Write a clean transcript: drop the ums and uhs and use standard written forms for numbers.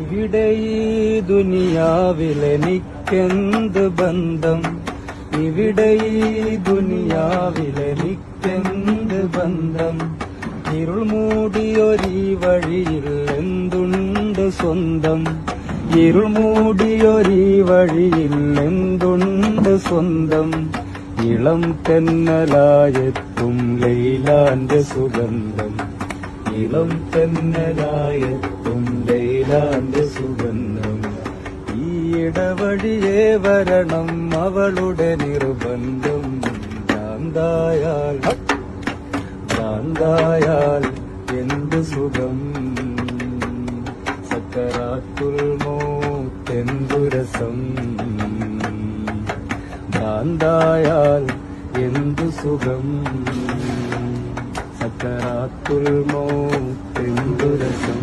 ഇവിടെ ഈ ദുനിയാവിലെനിക്കെന്ത് ബന്ധം, ഇവിടെ ഈ ദുനിയാവിലെനിക്കെന്ത് ബന്ധം. ഇരുൾ മൂടിയൊരീ വഴിയിൽ എന്തുണ്ട് സ്വന്തം, ഇരുൾ മൂടിയൊരീ വഴിയിൽ എന്തുണ്ട് സ്വന്തം. ഇളം തെന്നലായെത്തും ലൈലാന്റെ സുഗന്ധം, ഇളം തെന്നലായെത്തും ലൈലാന്റെ സുഗന്ധം. ഈ ഇടവഴിയേ വരണം അവളുടെ നിർബന്ധം. ഭ്രാന്തായാൽ ഭ്രാന്തായാൽ എന്ത് സുഖം, സക്കറാത്തുൽ മൗത്തെന്തു രസം. ഭ്രാന്തായാൽ എന്തു സുഖം, സക്കറാത്തുൽ മൗത്തെന്തു രസം.